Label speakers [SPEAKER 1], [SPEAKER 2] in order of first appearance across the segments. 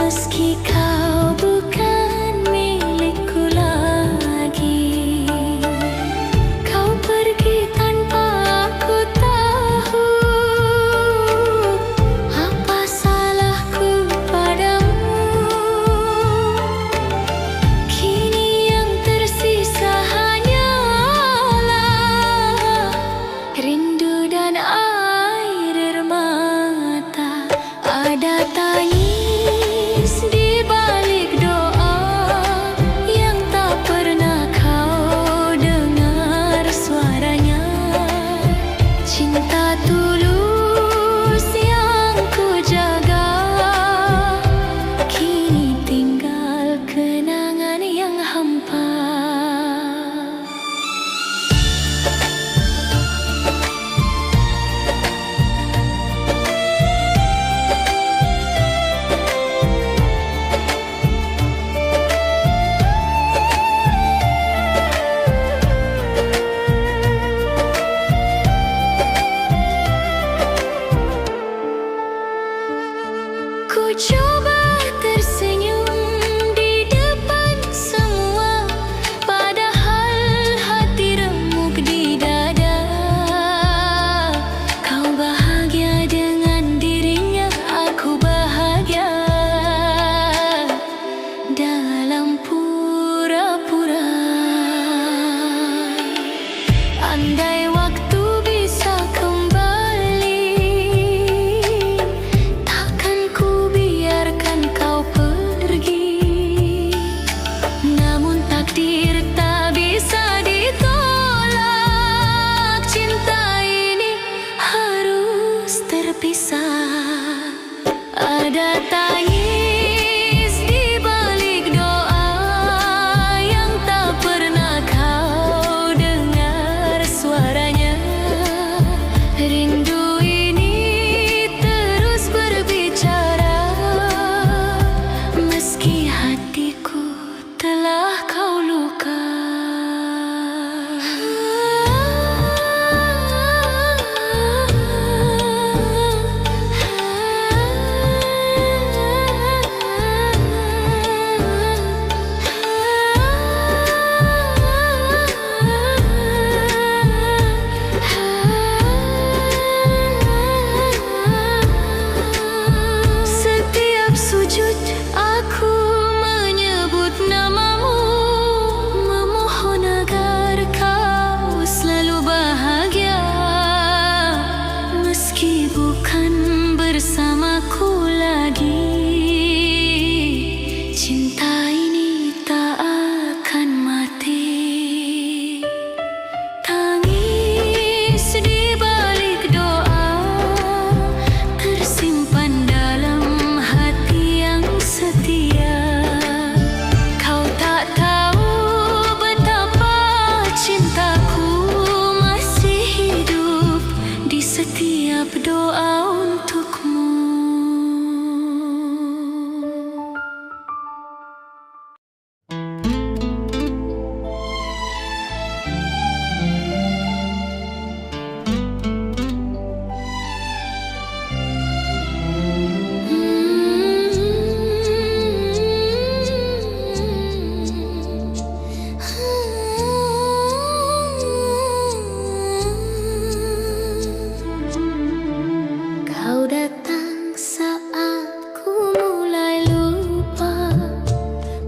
[SPEAKER 1] Meski kau bukan milikku lagi, kau pergi tanpa aku tahu. Apa salahku padamu? Kini yang tersisa hanyalah rindu dan air mata. Ada tangis di balik doa yang tak pernah kau dengar suaranya. Cinta tulus yang ku jaga, kini tinggal kenangan yang hampa. Ku coba tersenyum di depan semua, padahal hati remuk di dada. Kau bahagia dengan dirinya, aku bahagia dalam pura-pura. Andai waktu bisa kembali, takkan ku biarkan kau pergi. Namun takdir tak bisa ditolak, cinta ini harus terpisah. Ada tangis di balik doa yang tak pernah kau dengar suaranya. Rindu ini terus berbicara, meski hatiku telah kau luka. Setiap sujud aku menyebut namamu, memohon agar kau selalu bahagia. Meski bukan bersamaku lagi, cinta ini tak akan mati. Tangis di balik doa tersimpan dalam hati yang setia. Kau tak tahu betapa cintaku masih hidup di setiap doa untukmu. Kau datang saat ku mulai lupa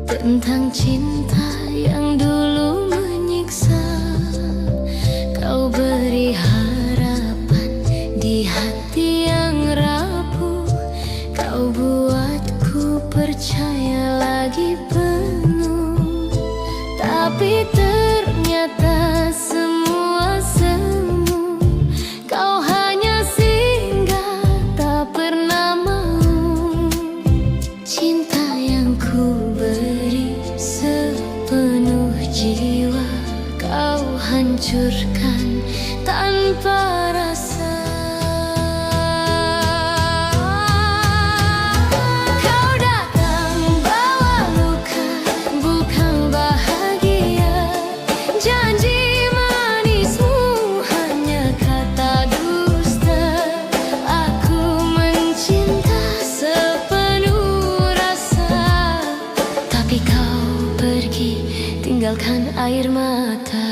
[SPEAKER 1] tentang cinta yang dulu menyiksa. Kau beri harapan di hati yang rapuh, kau buatku percaya lagi penuh. Tapi ternyata semua semu, kau hanya singgah tak pernah mau. Cinta yang ku beri sepenuh jiwa, kau hancurkan tanpa rasa. Kau datang bawa luka, bukan bahagia. tinggalkan air mata.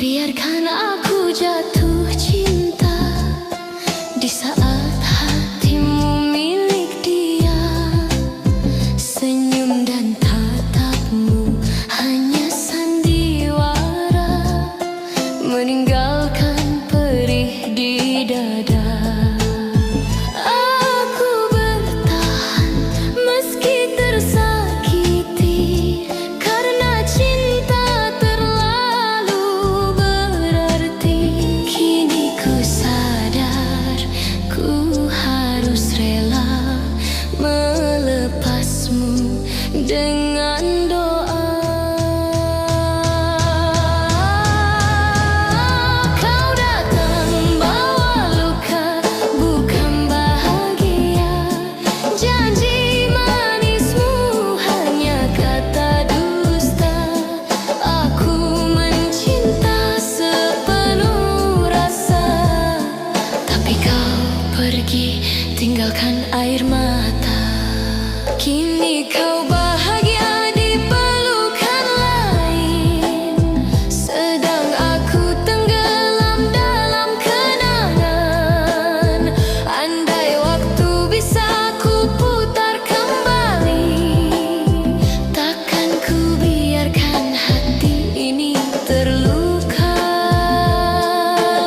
[SPEAKER 1] Biarkan aku jatuh cinta di saat hatimu milik dia. Senyum dan tatapmu hanya sandiwara, meninggalkan perih di dada. Aku bertahan meski tersakiti, karena cinta dengan doa. Kau datang bawa luka, bukan bahagia. Janji manismu hanya kata dusta. Aku mencinta sepenuh rasa, tapi kau pergi tinggalkan air mata. Kini kau bahagia di pelukan lain, sedang aku tenggelam dalam kenangan. Andai waktu bisa ku putar kembali, takkan ku biarkan hati ini terluka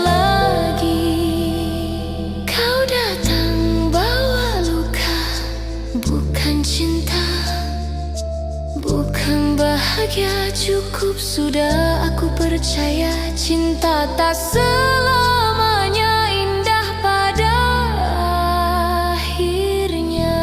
[SPEAKER 1] lagi. Kau datang bawa luka, bukan cinta, bukan bahagia. Cukup sudah, aku percaya cinta tak selamanya indah pada akhirnya.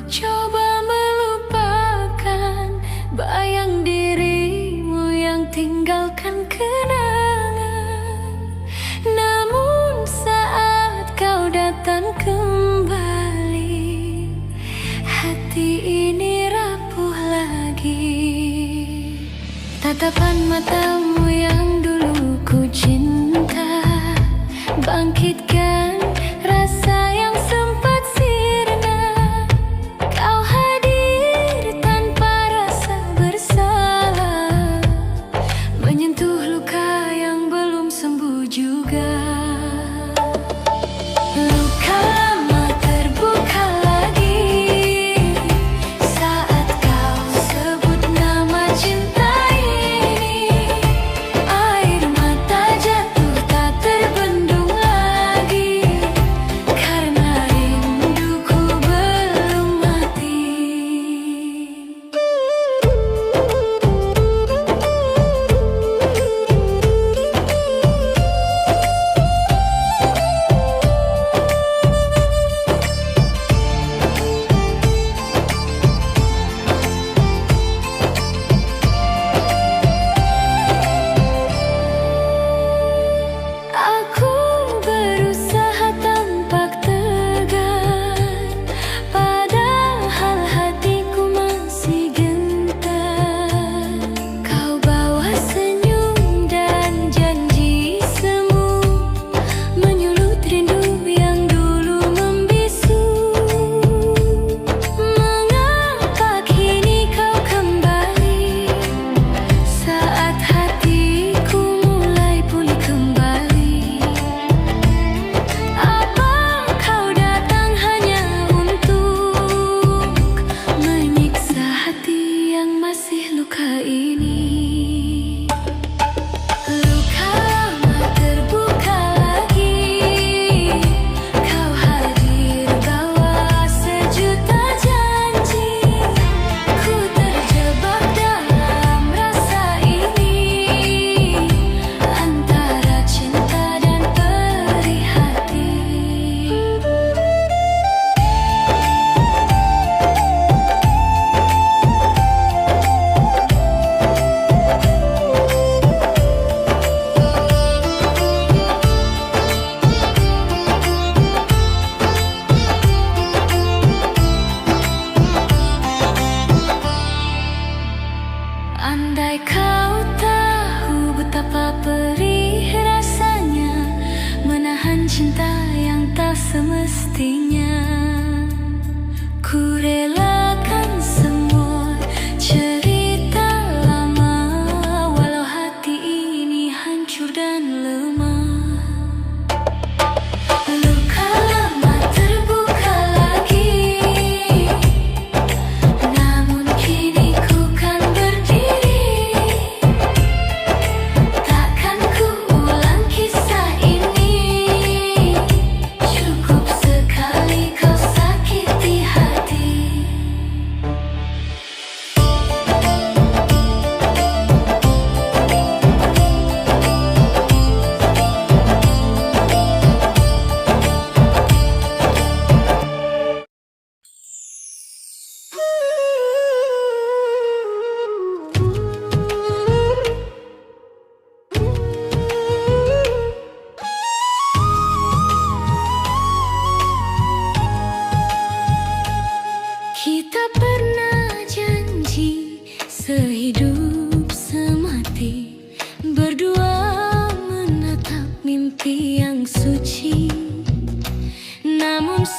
[SPEAKER 1] Coba melupakan bayang dirimu yang tinggalkan kenangan. Namun saat kau datang kembali, hati ini rapuh lagi. Tatapan matamu yang dulu ku cinta, bangkitkan rasa yang sempat sirna. Kau hadir tanpa rasa bersalah, menyentuh luka yang belum sembuh juga. Luka lama terbuka lagi saat kau sebut nama cinta ini. Air mata jatuh tak terbendung lagi.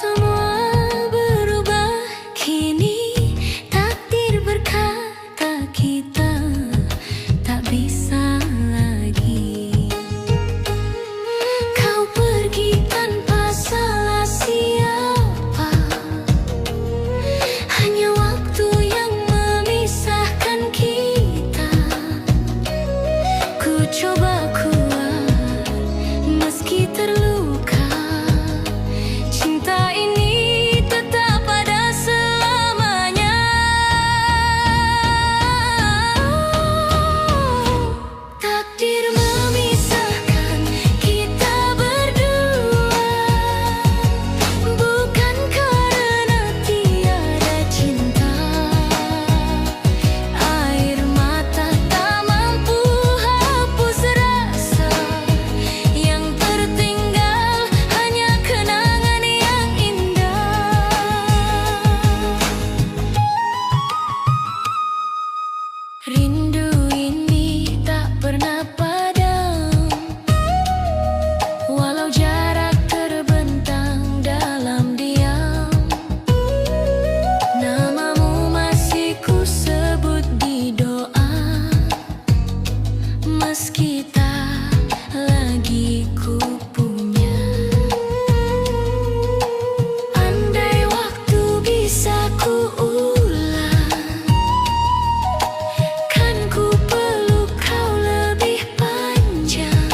[SPEAKER 1] semua berubah. Kini takdir berkata kita tak bisa lagi. Kau pergi tanpa salah siapa. Hanya waktu yang memisahkan kita. Ku coba kuat meski terluka. Cinta ini tetap ada selamanya. Takdir memisahkan kita berdua, bukan karena tiada cinta. Air mata tak mampu hapus rasa. Yang tertinggal hanya kenangan yang indah. Rindu ini tak pernah padam, walau jarak terbentang dalam diam. Namamu masih ku sebut di doa, meski tak lagi ku punya. Andai waktu bisa ku ulang, kan ku peluk kau lebih panjang.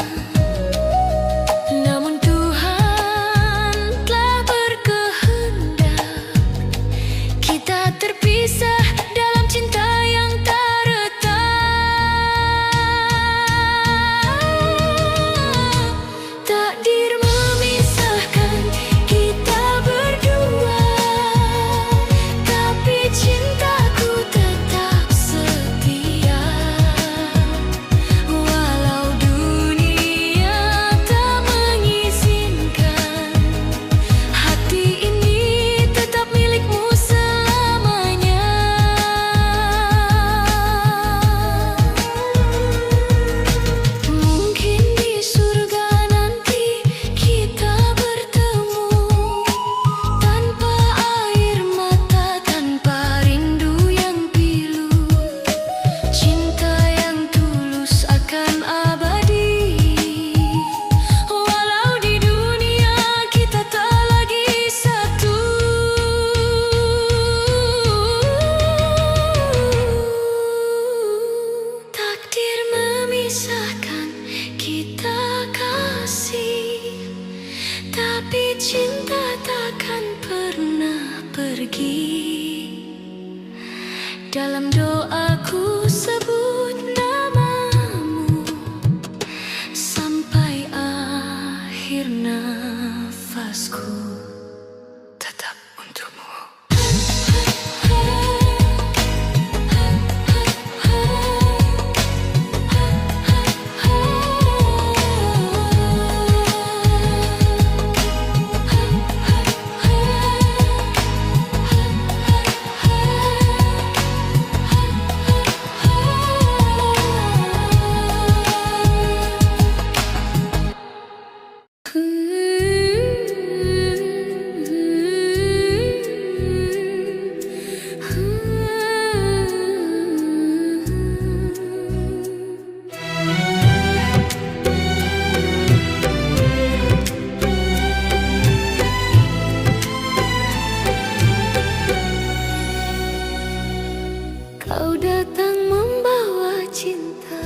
[SPEAKER 1] Namun Tuhan telah berkehendak, kita terpisah dalam cinta yang tak retak. Takdir memisahkan kita berdua, tapi cintaku tetap setia. Walau dunia tak mengizinkan, hati ini tetap milikmu selamanya. Mungkin di surga nanti kita bertemu, tanpa air mata, tanpa rindu yang pilu. Cinta yang tulus akan abadi, walau di dunia kita tak lagi satu. Takdir memisahkan kita kasih, tapi cinta takkan pernah pergi. Dalam doaku sebut namamu sampai akhir nafasku, tetap untukmu. Kau datang membawa cinta,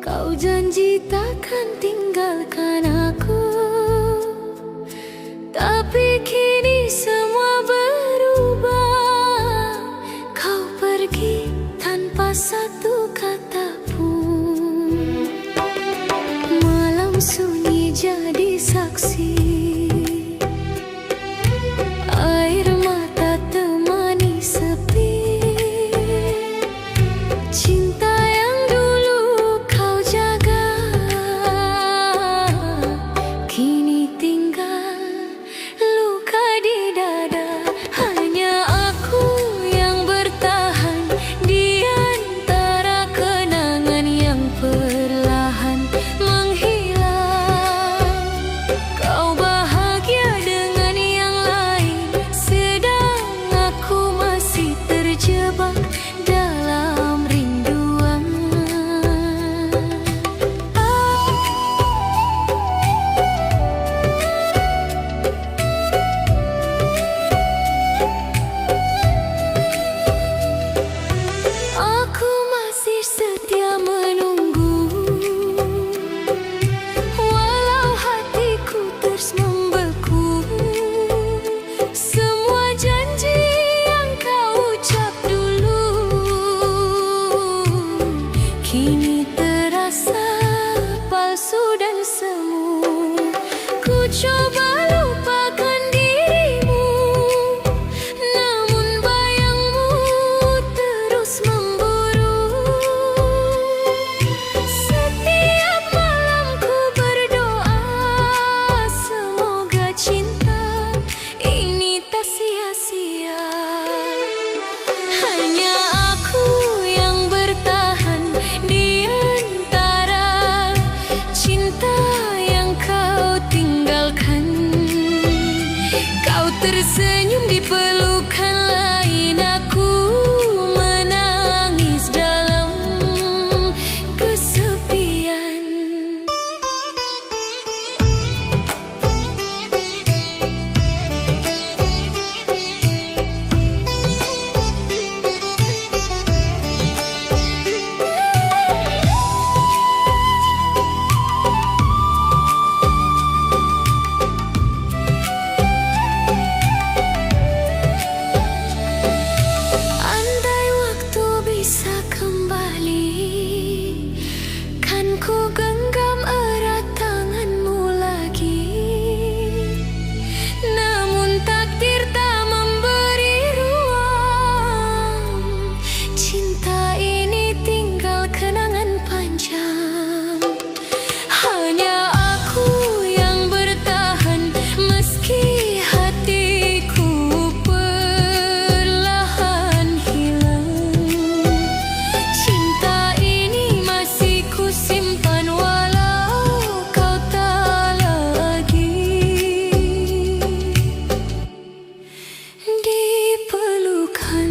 [SPEAKER 1] kau janji takkan tinggalkan aku. Tapi kini semua berubah, kau pergi tanpa satu kata pun. Malam sunyi jadi saksi, air mata temani sepi. Cinta yang dulu kau jaga, kini tinggal luka. tersenyum di pelukan lain, aku menangis dalam kesepian. Andai waktu bisa kembali, kan ku genggam erat tanganmu lagi. Namun takdir tak memberi ruang, cinta ini tinggal kenangan panjang. Hanya aku yang bertahan meski hatiku perlahan hilang. Cinta ini masih ku simpan walau kau tak lagi di pelukan.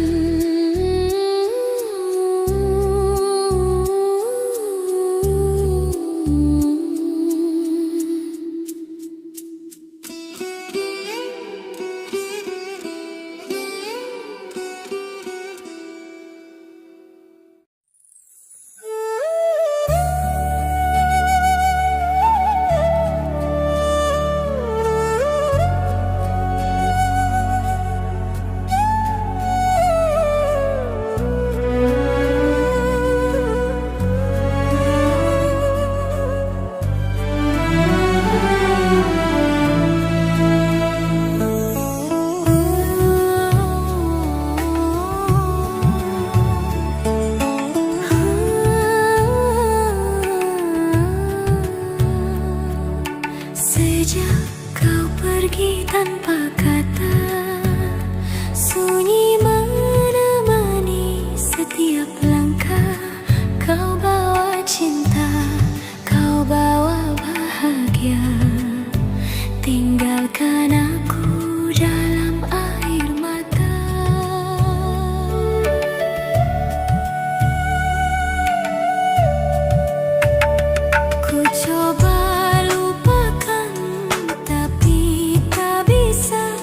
[SPEAKER 1] Sejak kau pergi tanpa kata, sunyi menemani setiap langkah. Kau bawa cinta, kau bawa bahagia, tinggalkan aku dalam air mata. Ku coba lupakan, tapi tak bisa.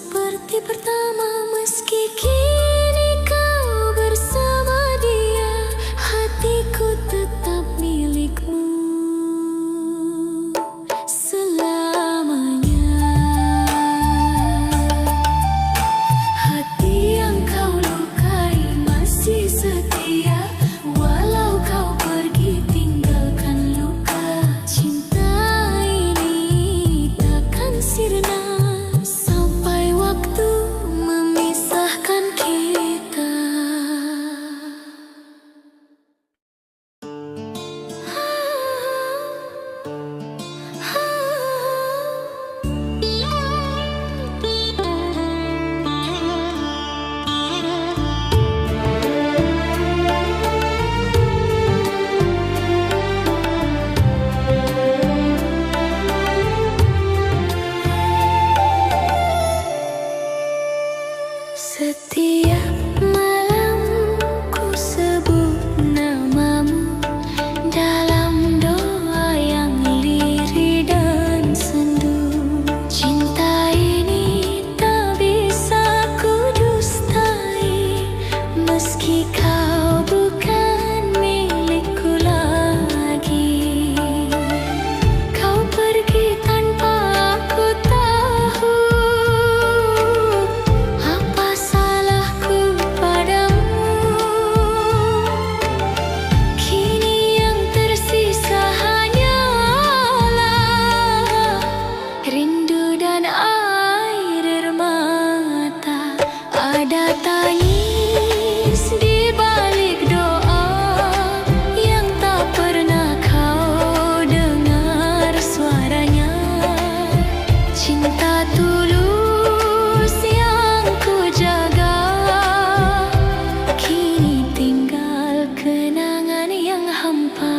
[SPEAKER 1] seperti pertama. Meski kini kau bersama dia, hatiku tetap milikmu selamanya. Hati yang kau lukai masih setia, walau kau pergi tinggalkan luka. Cinta ini takkan sirna sampai waktu memisahkan kita. Setiap malam ku sebut namamu dalam doa yang lirih dan sendu. Cinta ini tak bisa ku dustai, meski kau bukan milikku lagi. Kau pergi tanpa aku tahu apa salahku padamu. Kini yang tersisa hanyalah rindu dan air mata. Ada tangis di balik doa yang tak pernah kau dengar suaranya. Cinta tulus yang ku jaga, kini tinggal kenangan yang hampa.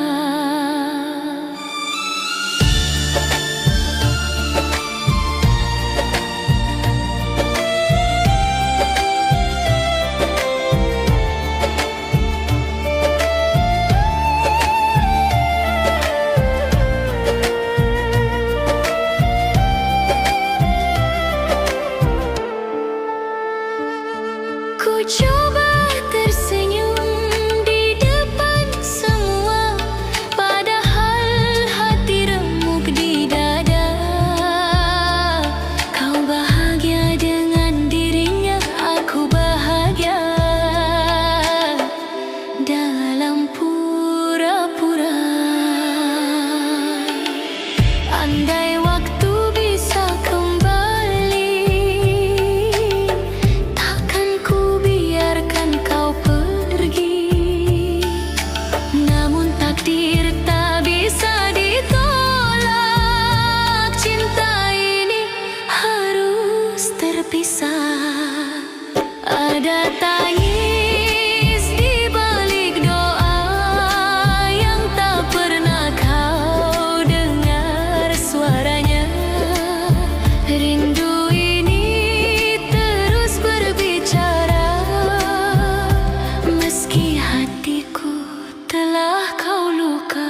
[SPEAKER 1] Ku coba tersenyum di depan semua, padahal hati remuk di dada. Kau bahagia dengan dirinya, aku bahagia dalam pura-pura. Andai waktu bisa kembali, takkan ku biarkan kau pergi. Namun takdir tak bisa ditolak, cinta ini harus terpisah. Ada tangis di balik doa yang tak pernah kau dengar suaranya. Rindu ini terus berbicara, meski hatiku telah kau luka.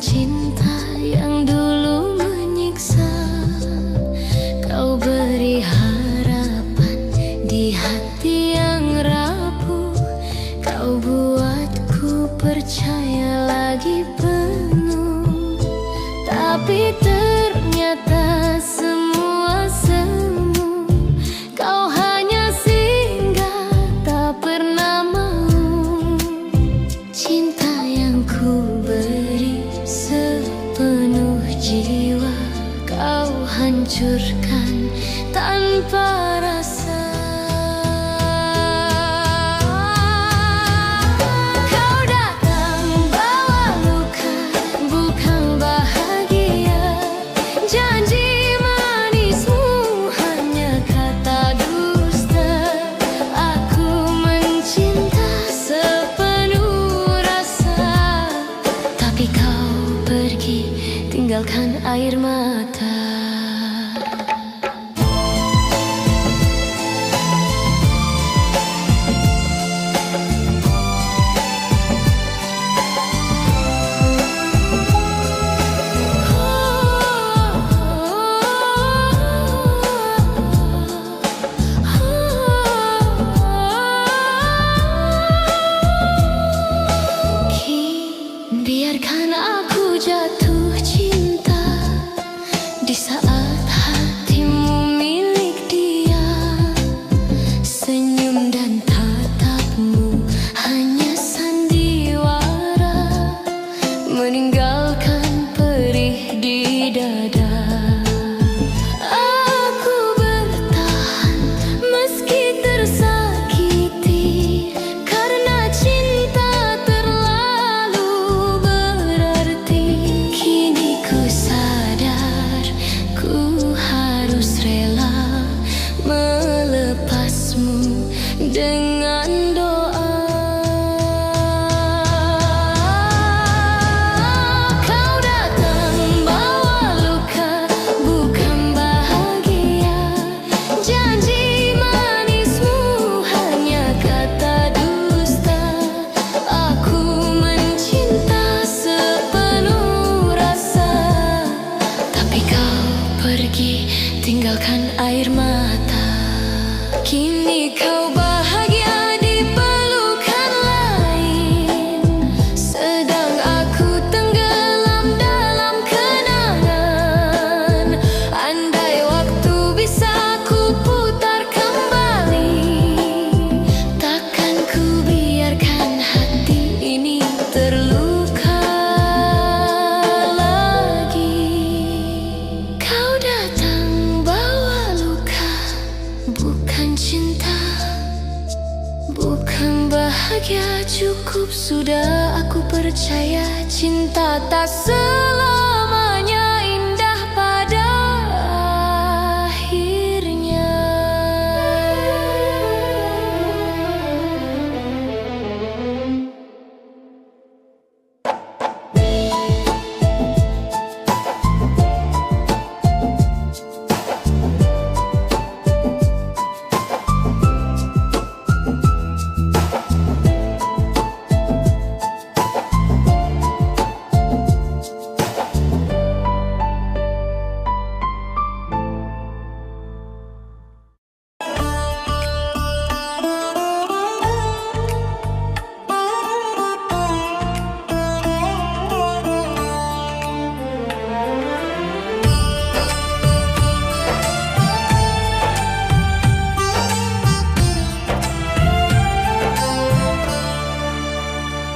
[SPEAKER 1] cinta yang dulu menyiksa. Kau beri harapan di hati yang rapuh. Kau buatku percaya lagi penuh. Tapi ternyata semua semu. Kau hanya singgah, tak pernah mau. Cinta yang ku beri sepenuh jiwa, kau hancurkan tanpa rasa. Kau datang bawa luka, bukan bahagia. Janji manismu hanya kata dusta. Aku mencinta sepenuh rasa, tapi kau pergi tinggalkan air mata. Biarkan aku jatuh cinta di saat hatimu milik dia. Senyum dan tatapmu hanya sandiwara, meninggalkan perih di dada. Aku bertahan meski tersakiti, karena cinta terlalu berarti. Kini ku sadar ku harus rela melepasmu dengan doa. Kau datang bawa luka, bukan bahagia. Janji manismu hanya kata dusta. Aku mencinta sepenuh rasa, tapi kau pergi tinggalkan air mata. Kini kau bahagia di pelukan lain, sedang aku tenggelam dalam kenangan. Andai waktu bisa ku putar kembali, takkan ku biarkan hati ini terluka lagi. Kau datang bawa luka, bukan cinta, bukan bahagia. Cukup sudah, aku percaya cinta tak selamanya indah pada akhirnya.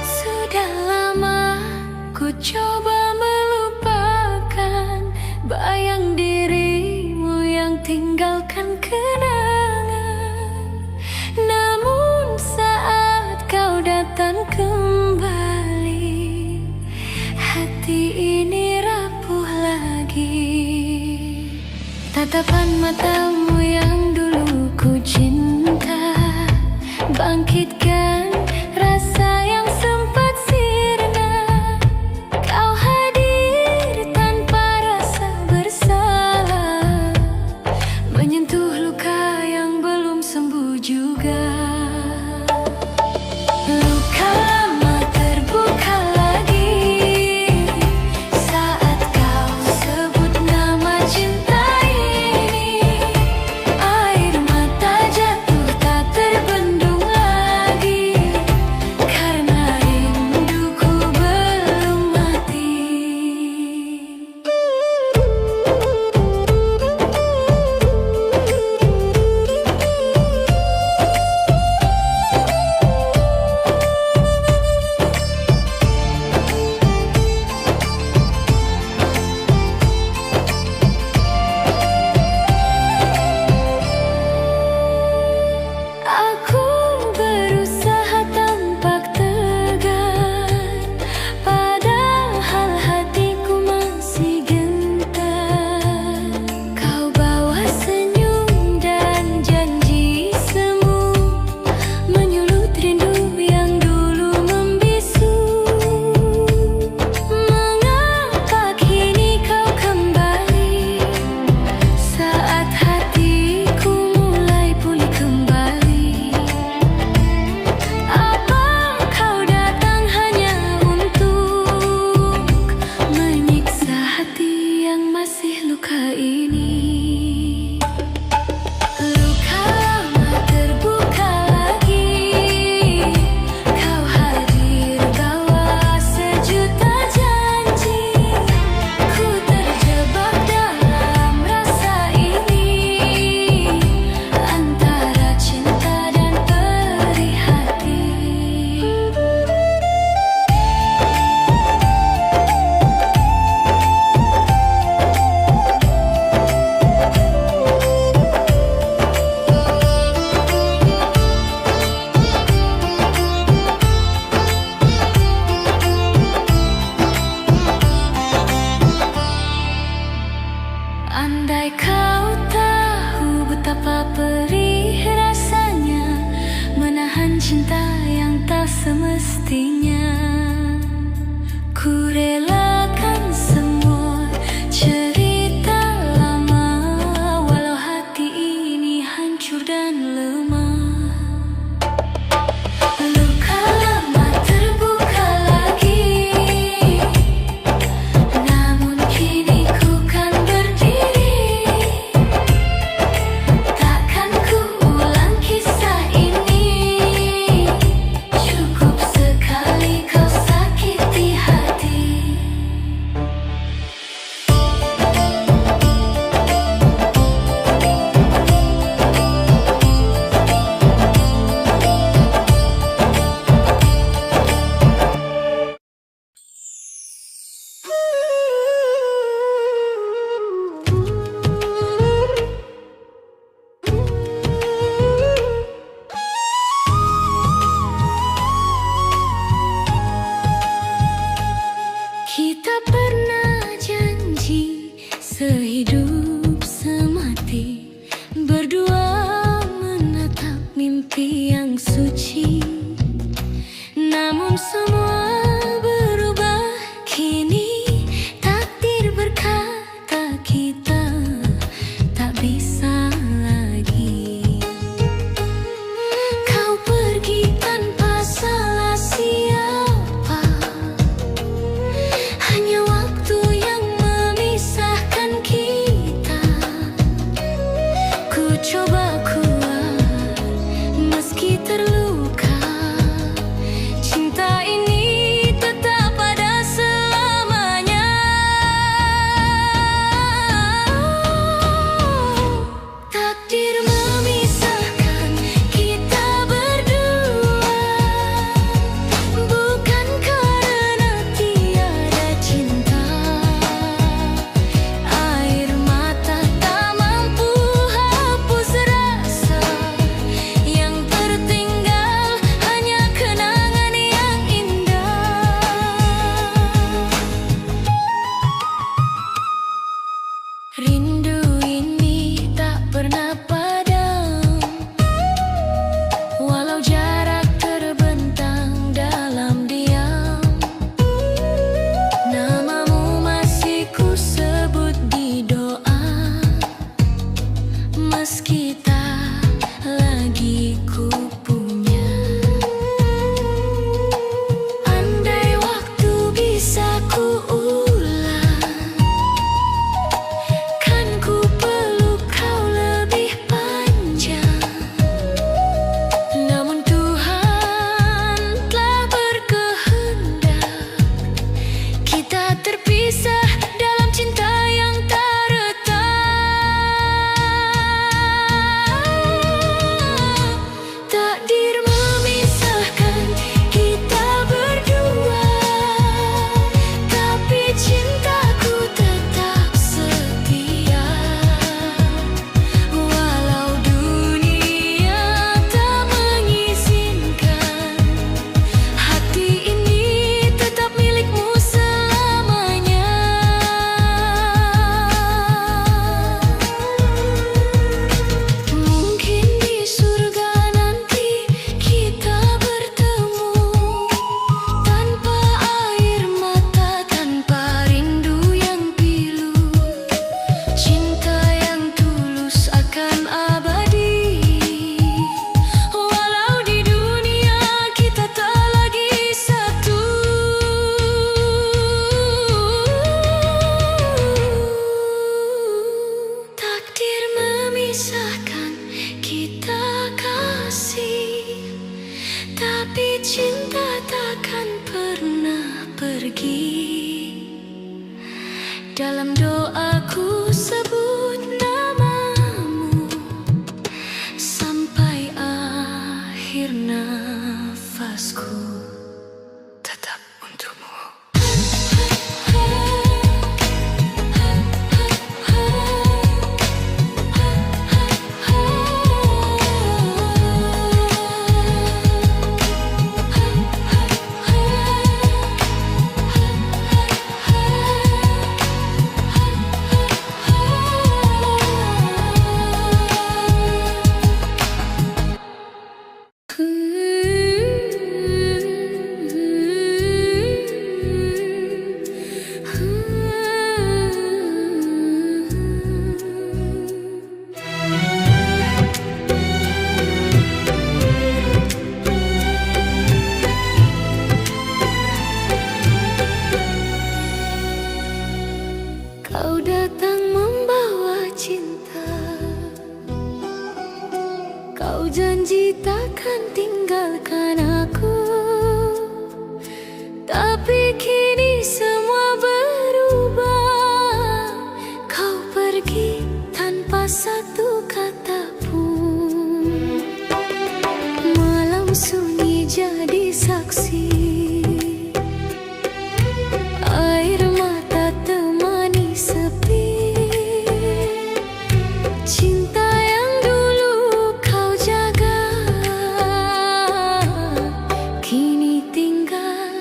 [SPEAKER 1] Sudah lama ku coba melupakan bayang dirimu yang tinggalkan kenangan. Namun saat kau datang kembali, hati ini rapuh lagi. Tatapan matamu yang dulu ku cinta, bangkitkan rasa yang sempat sirna. Kau hadir tanpa rasa bersalah, menyentuh luka yang belum sembuh juga. Luka lama terbuka lagi, artinya. Ku relakan semua cerita lama, walau hati ini hancur dan lemah. Luka lama terbuka lagi, namun kini ku kan berdiri. Takkan ku ulang kisah ini, cukup sekali kau sakiti hati. Kita pernah janji sehidup semati, berdua menatap mimpi yang suci. Namun semua berubah kini, takdir berkata kita tak bisa lagi. Kau pergi tanpa salah siapa, hanya waktu yang memisahkan kita. Ku coba kuat meski terluka, cinta ini tetap ada selamanya. Takdir memisahkan kita berdua, bukan karena tiada cinta. Air mata tak mampu hapus rasa, yang tertinggal hanya kenangan yang indah. Rindu ini tak pernah padam, walau jarak terbentang dalam diam. Namamu masih ku sebut di doa, meski tak lagi ku punya. Andai waktu bisa ku ulang, kan ku peluk kau lebih panjang. Namun Tuhan telah berkehendak, kita terpisah dalam cinta yang tak retak. Takdir memisahkan kita berdua, tapi cintaku tetap setia. Walau dunia tak mengizinkan, hati ini tetap milikmu selamanya. Mungkin di surga nanti kita bertemu, tanpa air mata, tanpa rindu yang pilu. Cinta yang tulus akan abadi, walau di dunia kita tak lagi satu. Takdir memisahkan kita kasih, tapi cinta takkan pernah pergi. Dalam doaku sebut namamu sampai akhir nafasku, tetap untukmu. tinggalkan aku. Tapi kini semua berubah. Kau pergi tanpa satu kata pun. Malam sunyi jadi saksi. Air mata temani sepi. Cinta yang dulu kau jaga kini tinggal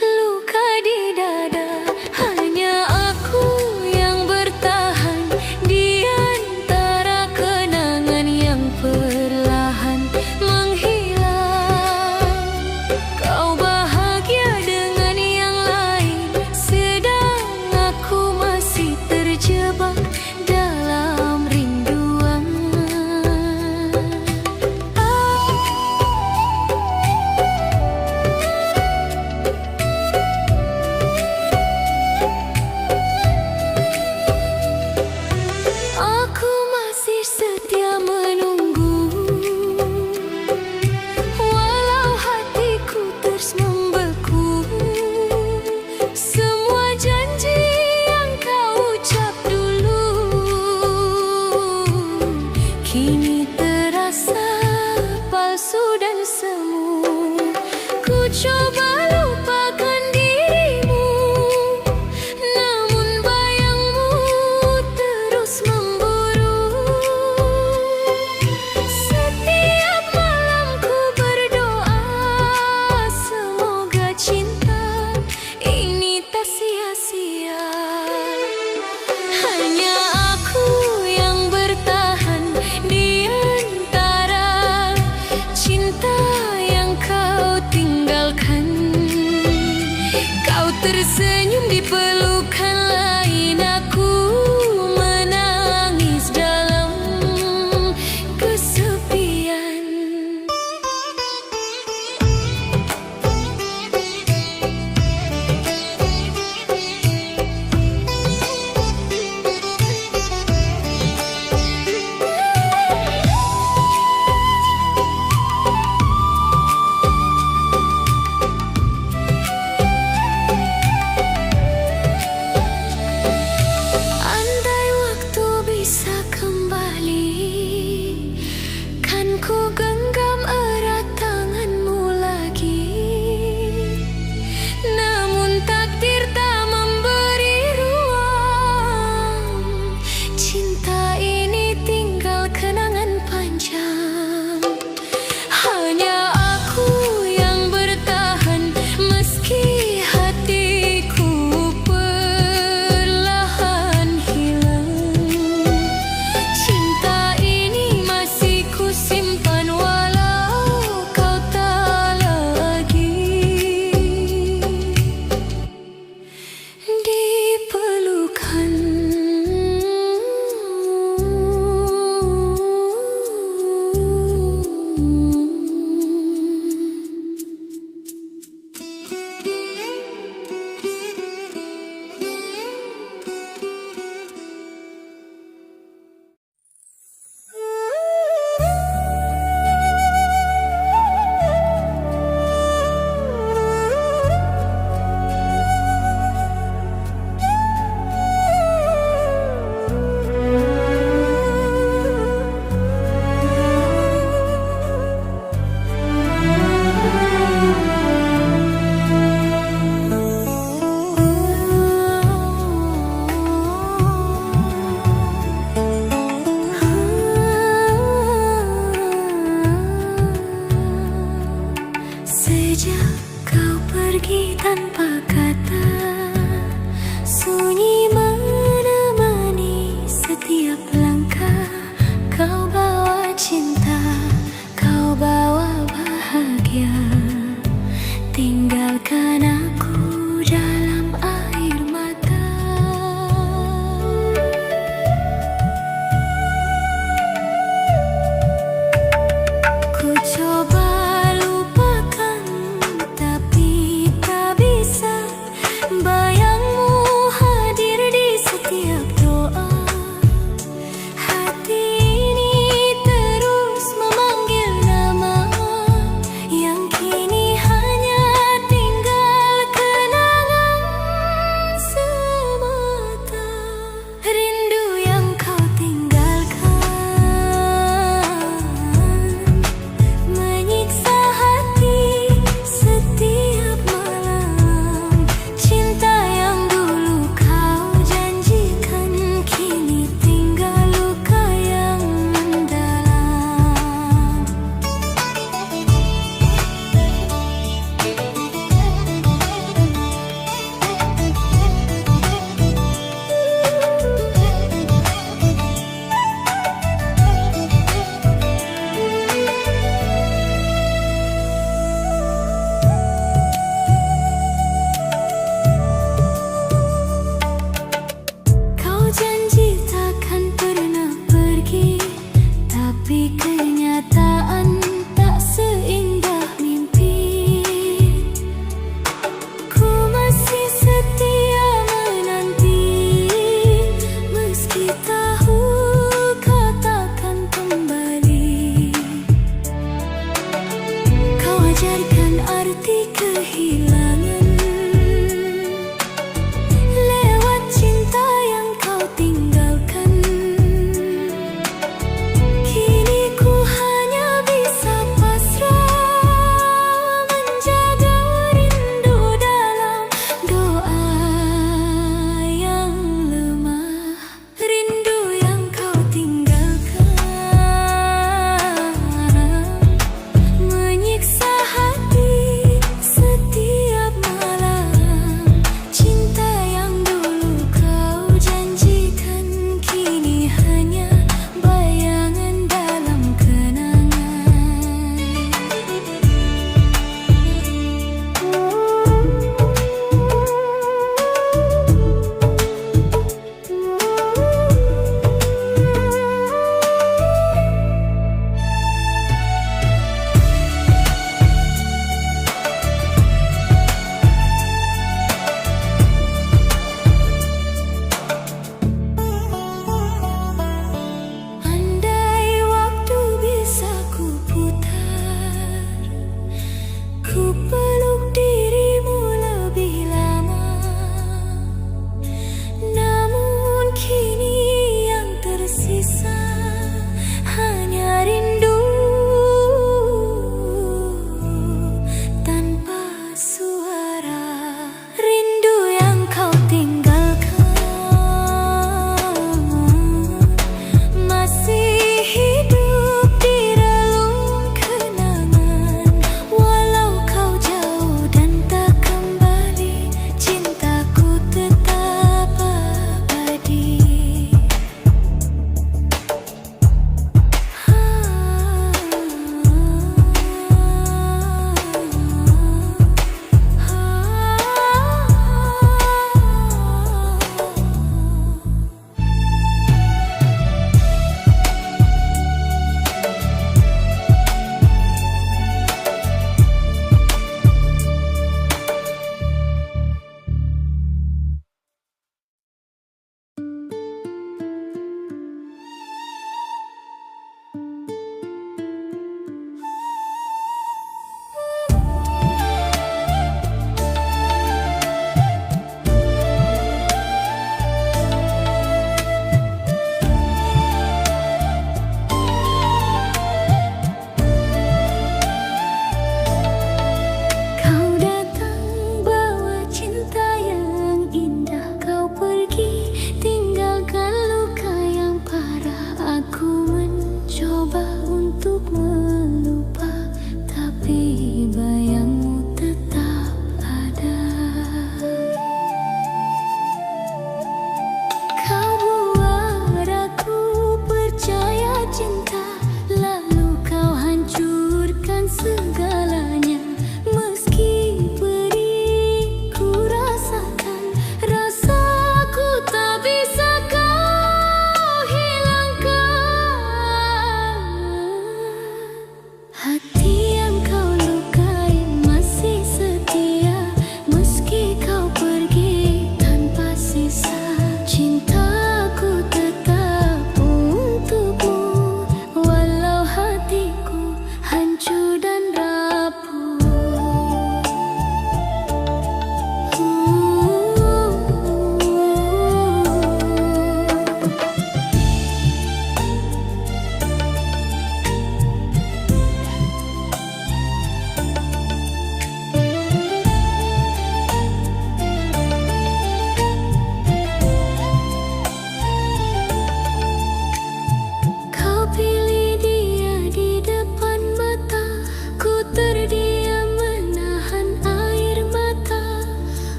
[SPEAKER 1] luka di dada. Hanya aku yang bertahan di antara kenangan yang perlahan menghilang. Kau bahagia dengan yang lain, sedang aku masih terjebak dalam rinduan. Aku masih setia menunggu, walau hatiku terus membeku. Semua janji yang kau ucap dulu kini terasa palsu dan semu. Ku coba lupakan dirimu, namun bayangmu terus memburu. Setiap malam ku berdoa, semoga cinta ini tak sia-sia. Hanya aku yang bertahan di antara cinta yang kau tinggalkan. Kau tersenyum di pelukan lain, aku menangis dalam kesepian. Andai waktu bisa kembali, kan ku genggam erat tanganmu lagi. Namun takdir tak memberi ruang. Cinta ini tinggal kenangan panjang. Hanya aku yang bertahan meski hatiku perlahan hilang. Cinta ini masih ku simpan walau kau tak lagi di pelukan. Sejak kau pergi tanpa kata, sunyi menemani setiap langkah. Kau bawa cinta, kau bawa bahagia, tinggalkan aku dalam air mata. Ku coba lupakan, tapi tak bisa. Bayangmu hadir di setiap doa. Hati ini terus memanggil nama seperti kehilangan. Lewat cinta yang kau tinggalkan, kini ku hanya bisa pasrah, menjaga rindu dalam doa yang lemah. Rindu yang kau tinggalkan menyiksa hati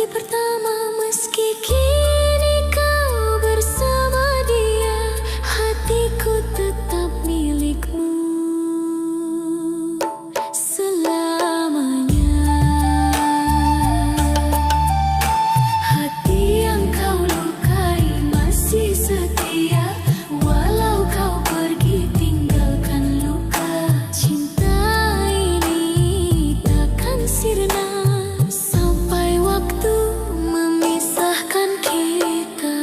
[SPEAKER 1] hati pertama. Meski kini kau bersama dia, hatiku tetap milikmu selamanya. Hati yang kau lukai masih setia, walau kau pergi tinggalkan luka. Cinta ini takkan sirna sampai waktu memisahkan kita.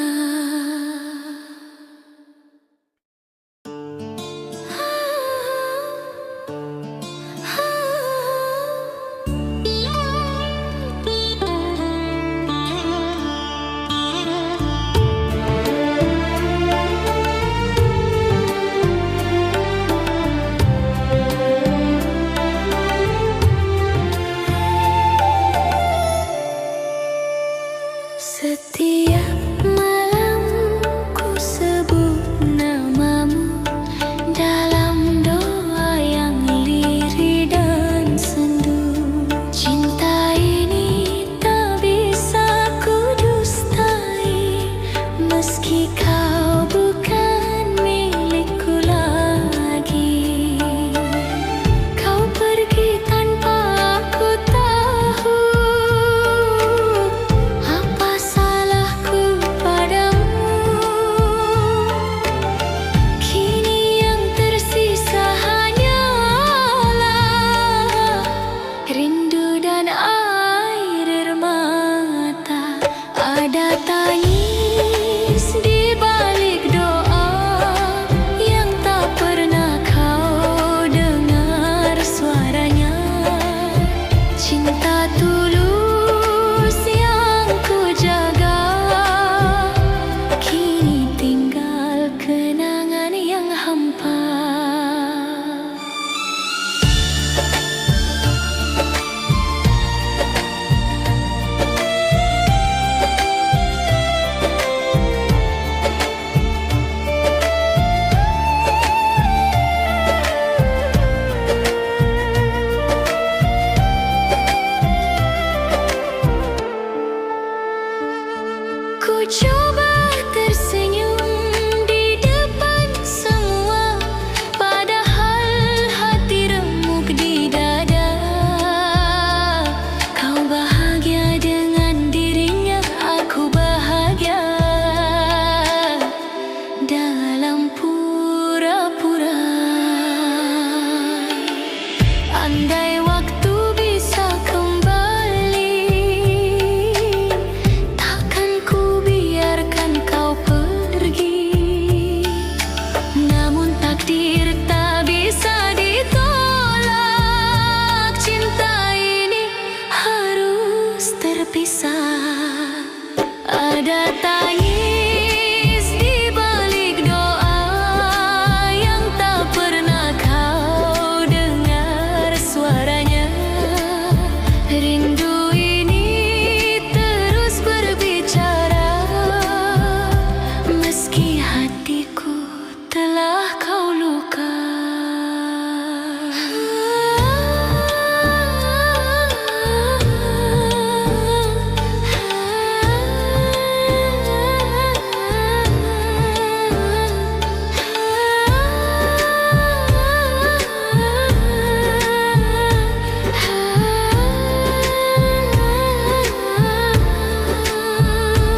[SPEAKER 1] Setiap malam ku sebut namamu dalam doa yang lirih dan sendu. Cinta ini tak bisa ku dustai, meski kau bukan milikku lagi. Kau pergi tanpa aku tahu apa salahku padamu. Kini yang tersisa hanyalah rindu dan air mata. Ada tangis di balik doa yang tak pernah kau dengar suaranya. Cinta tulus yang ku jaga, kini tinggal kenangan yang hampa. Ku coba tersenyum di depan semua, padahal hati remuk di dada. Kau bahagia dengan dirinya, aku bahagia dalam pura-pura. Andai waktu bisa kembali, takkan ku biarkan kau pergi. Namun takdir tak bisa ditolak, cinta ini harus terpisah. Ada tangis di balik doa yang tak pernah kau dengar suaranya. Rindu ini terus berbicara, meski hatiku telah kau luka.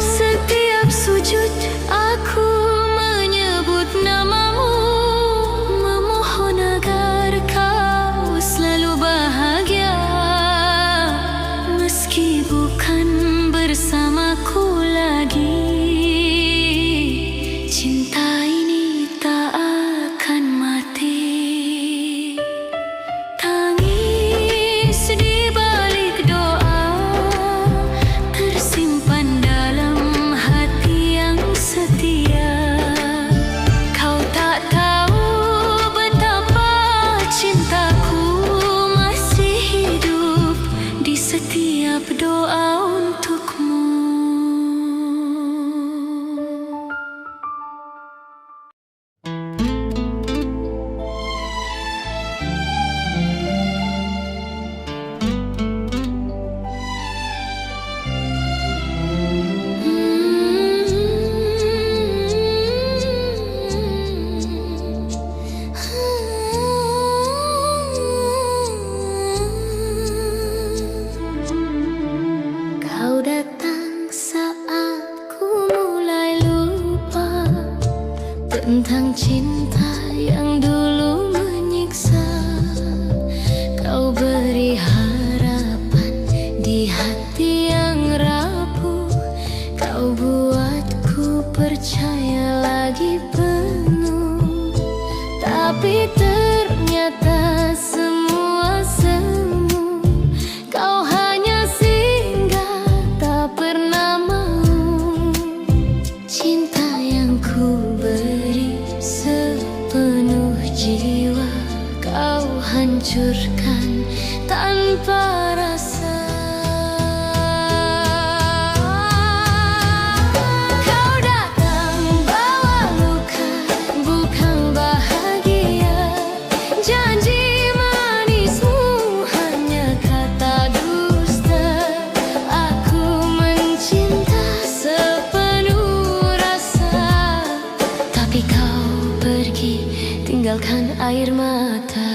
[SPEAKER 1] Setiap sujud aku menyebut namamu, memohon agar kau selalu bahagia, meski bukan bersamaku lagi. Cinta ini tak akan mati. Tangis di balik doa tersimpan dalam hati yang setia. Kau tak tahu betapa cintaku masih hidup di setiap doa untukmu. tentang cinta yang dulu menyiksa. Kau beri harapan di hati yang rapuh. Kau buatku percaya lagi penuh. Tapi ternyata semua semu. Kau hanya singgah, tak pernah mau. Cinta yang ku beri sepenuh jiwa, kau hancurkan tanpa rasa. Kau datang bawa luka, bukan bahagia. Janji manismu hanya kata dusta. Aku mencinta sepenuh rasa, tapi kau pergi tinggalkan air mata.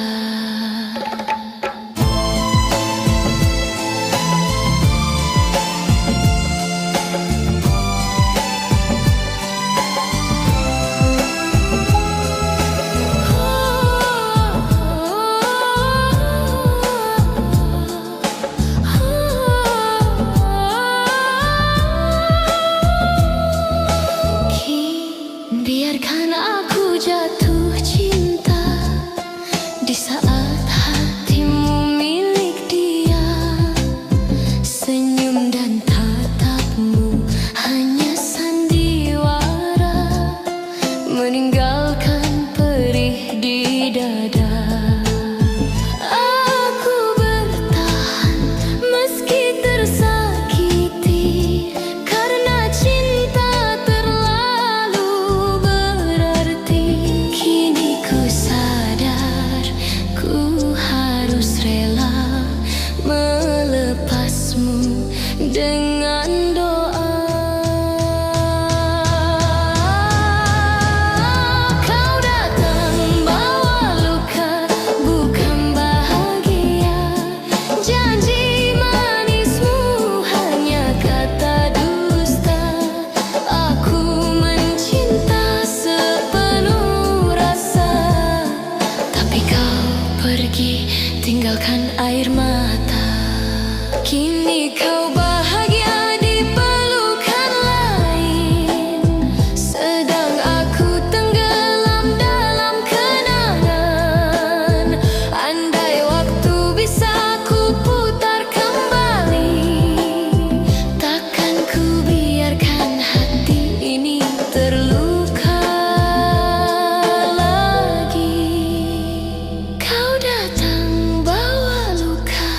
[SPEAKER 1] Biarkan aku jatuh cinta di saat hatimu milik dia. Senyum dan tatapmu hanya sandiwara, meninggalkan perih di dada. Aku bertahan meski tersakiti, karena cinta terlalu berarti. Kini ku sadar ku harus rela melepasmu dengan doa. Kau datang bawa luka, bukan bahagia. Janji manismu hanya kata dusta. Aku mencinta sepenuh rasa, tapi kau pergi tinggalkan air mata. Kini kau bahagia di pelukan lain, sedang aku tenggelam dalam kenangan. Andai waktu bisa ku putar kembali, takkan ku biarkan hati ini terluka lagi. Kau datang bawa luka,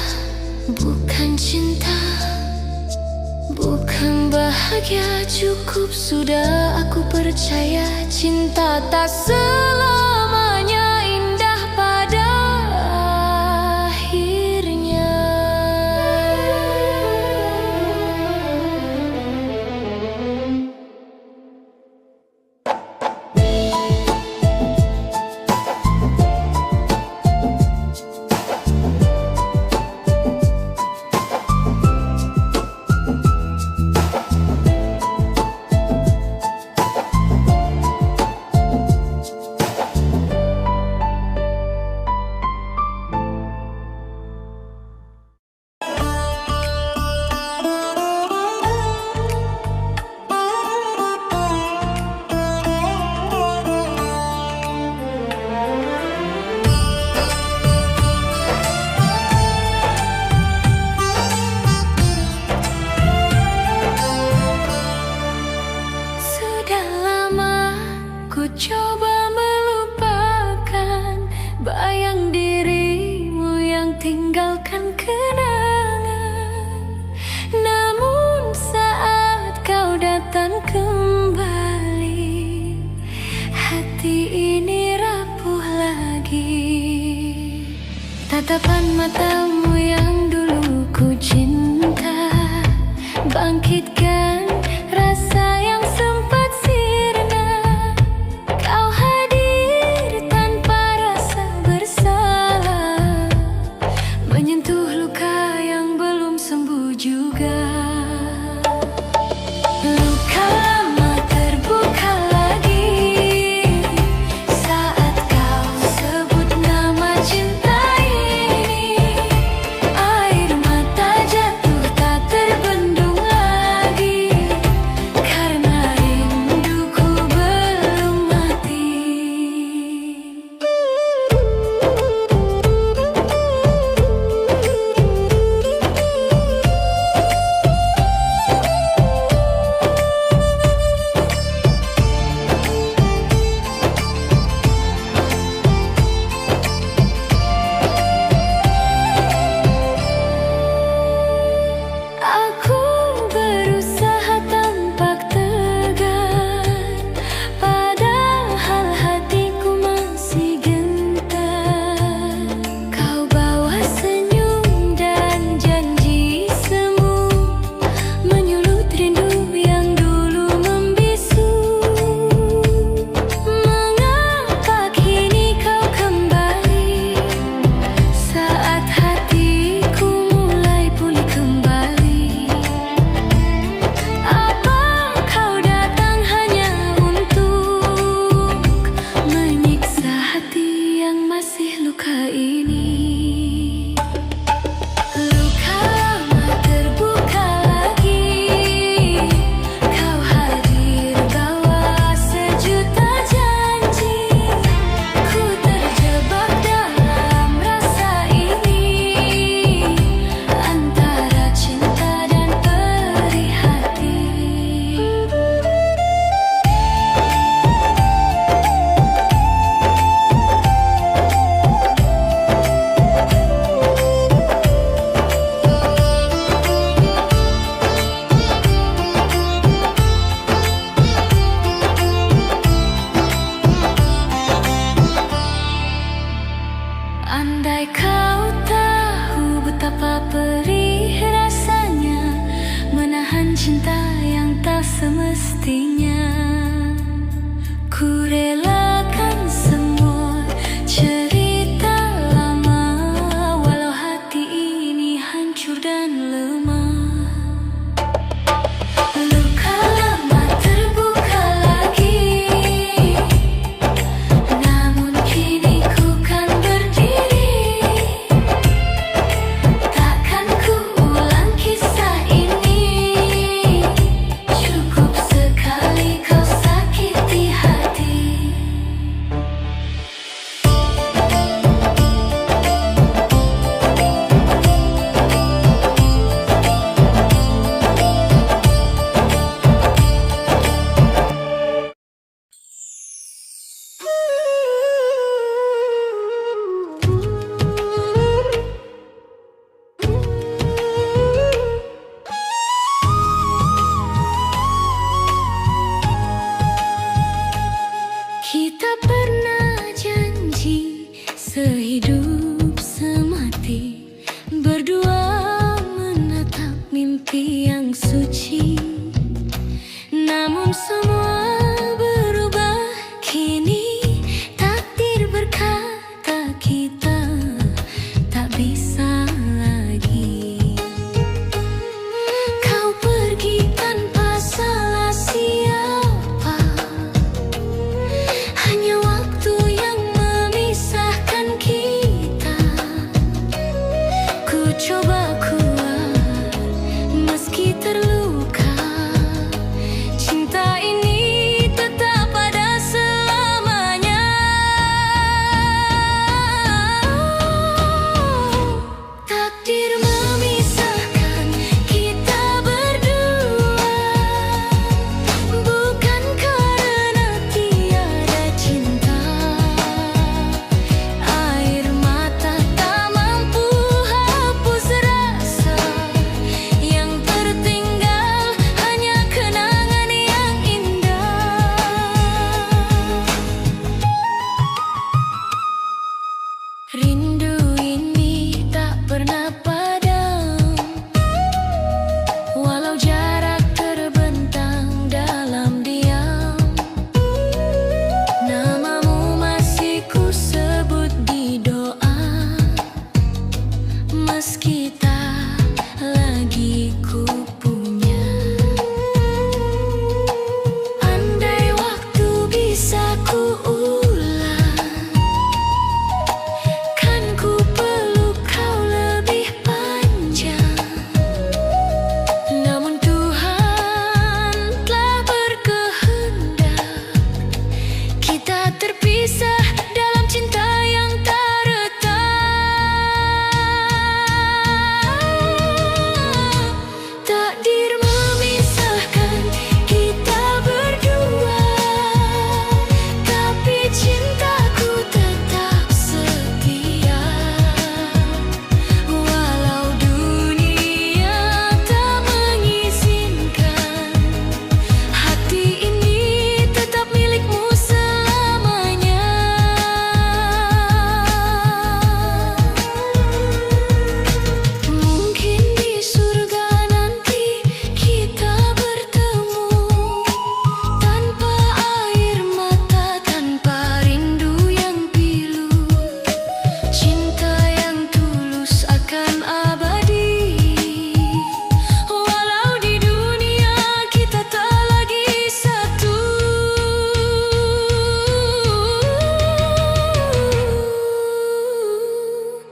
[SPEAKER 1] bukan cinta, bukan bahagia. Cukup sudah, aku percaya cinta tak selamanya indah pada akhirnya. Sudah lama ku coba melupakan bayang dirimu yang tinggalkan kenangan. Namun saat kau datang kembali, hati ini rapuh lagi. Tatapan matamu yang dulu ku cinta, bangkitkan rasa yang sempat sirna. Kau hadir tanpa rasa bersalah, menyentuh luka yang belum sembuh juga. Luka lama terbuka lagi, dan lemah. Luka lama terbuka lagi, namun kini ku kan berdiri. Takkan ku ulang kisah ini, cukup sekali kau sakiti hati. Kita pernah janji sehidup semati, berdua menatap mimpi yang suci. Namun semua berubah kini, takdir berkata kita tak bisa lagi. Kau pergi tanpa salah siapa, hanya waktu yang memisahkan kita. Ku coba kuat meski terluka, cinta ini tetap ada selamanya. Takdir memisahkan kita berdua, bukan karena tiada cinta. Air mata tak mampu hapus rasa, yang tertinggal hanya kenangan yang indah. Rindu ini tak pernah padam, walau jarak terbentang dalam diam. Namamu masih ku sebut di doa, meski tak lagi ku punya. Andai waktu bisa ku ulang, kan ku peluk kau lebih panjang. Namun Tuhan telah berkehendak, kita terpisah dalam cinta yang tak retak. Takdir memisahkan kita berdua, tapi cintaku tetap setia. Walau dunia tak mengizinkan, hati ini tetap milikmu selamanya. Mungkin di surga nanti kita bertemu, tanpa air mata, tanpa rindu yang pilu. Cinta yang tulus akan abadi, walau di dunia kita tak lagi satu.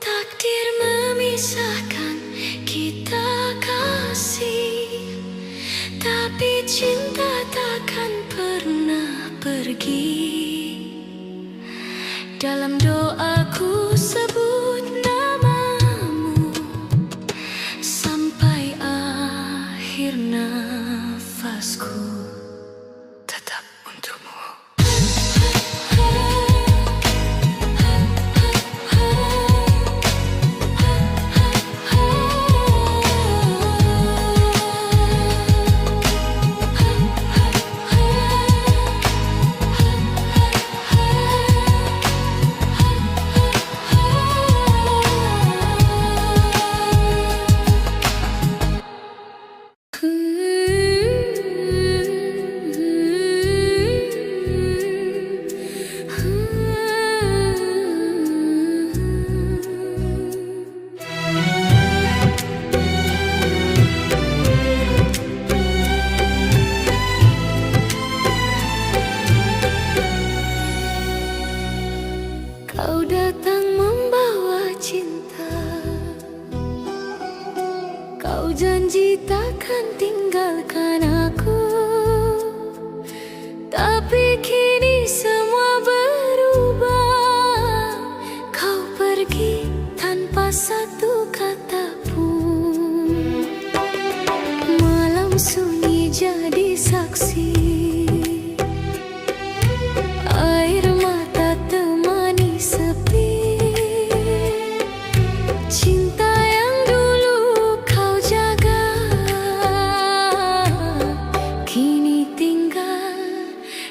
[SPEAKER 1] Takdir memisahkan kita kasih, tapi cinta takkan pernah pergi. Dalam doaku sebut namamu sampai akhir nafasku, tetap untukmu. Kau janji takkan tinggalkan aku, tapi kini semua berubah. Kau pergi tanpa satu kata pun. Malam sunyi jadi saksi, air mata temani sepi. Cinta yang dulu kau jaga, kini tinggal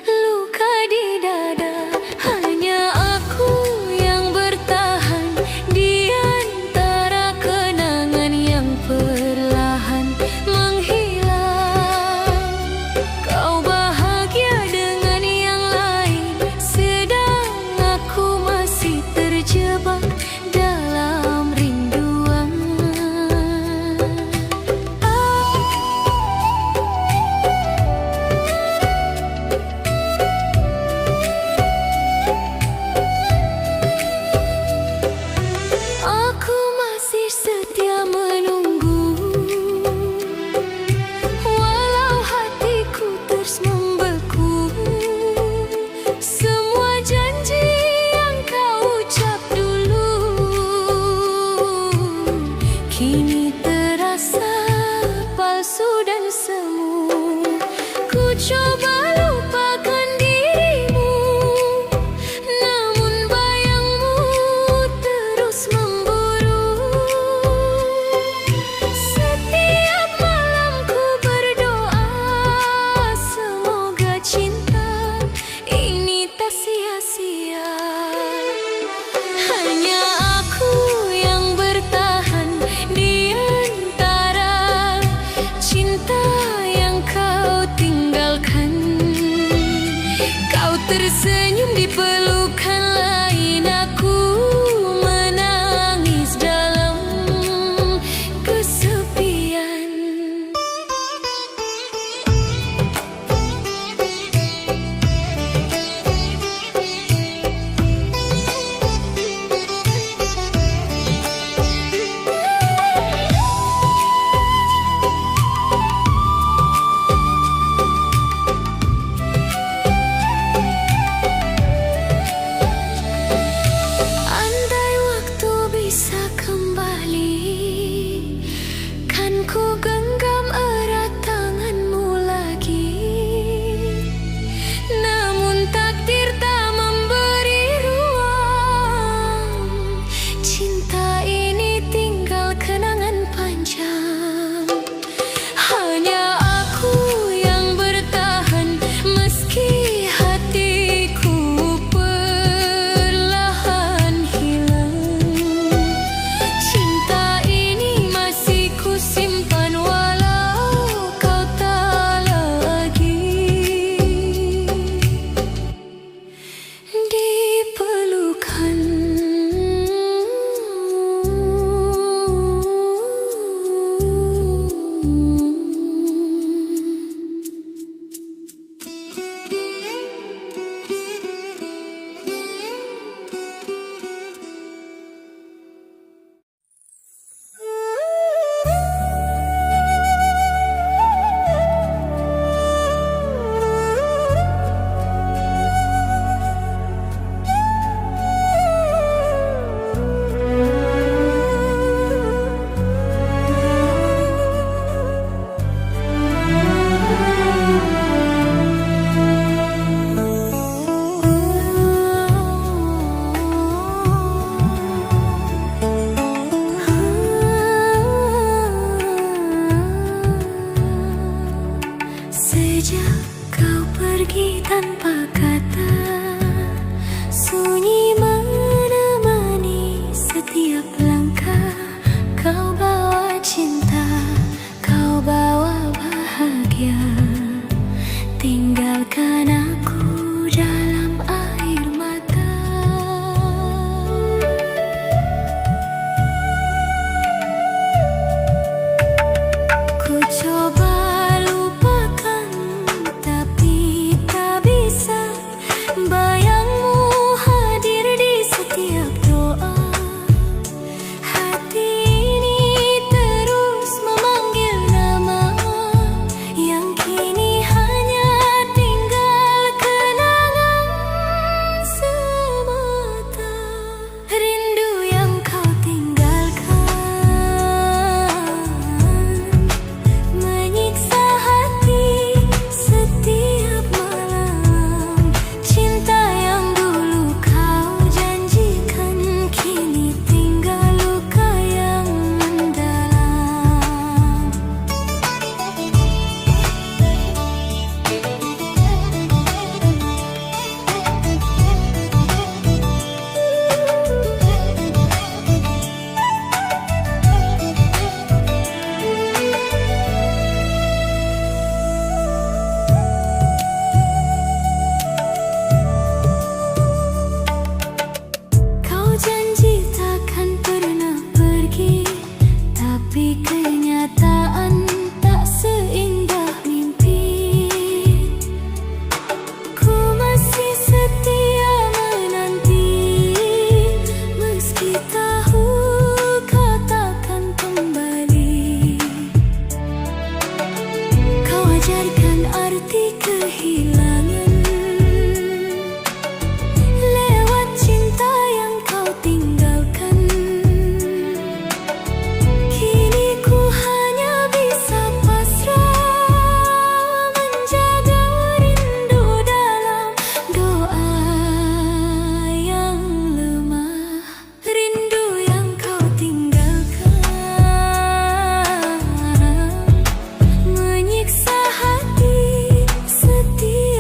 [SPEAKER 1] luka di dada. Hanya aku yang bertahan di antara kenangan yang perlahan menghilang. Kau bahagia dengan yang lain, sedang aku masih terjebak dalam rinduan. Aku masih setia menunggu, walau hatiku terus membeku. Semua janji yang kau ucap dulu kini terasa palsu dan semu. Ku coba lupakan dirimu, namun bayangmu terus memburu. Setiap malam ku berdoa, semoga cinta ini tak sia-sia. Hanya aku yang bertahan di antara cinta yang kau tinggalkan. Kau tersenyum di pelukan lain, aku menangis dalam kesepian. Andai waktu bisa kembali, kan ku genggam erat tanganmu lagi. Namun takdir tak memberi ruang, cinta ini tinggal kenangan panjang. Hanya aku yang bertahan meski hatiku perlahan hilang. Cinta ini masih ku simpan kenyataan tak seindah mimpi. Ku masih setia menanti, meski tahu kau takkan kembali. Kau ajarkan arti kehilangan lewat cinta yang kau tinggalkan. Kini ku hanya bisa pasrah, menjaga rindu dalam doa yang lemah. Rindu yang kau tinggalkan menyiksa hati setiap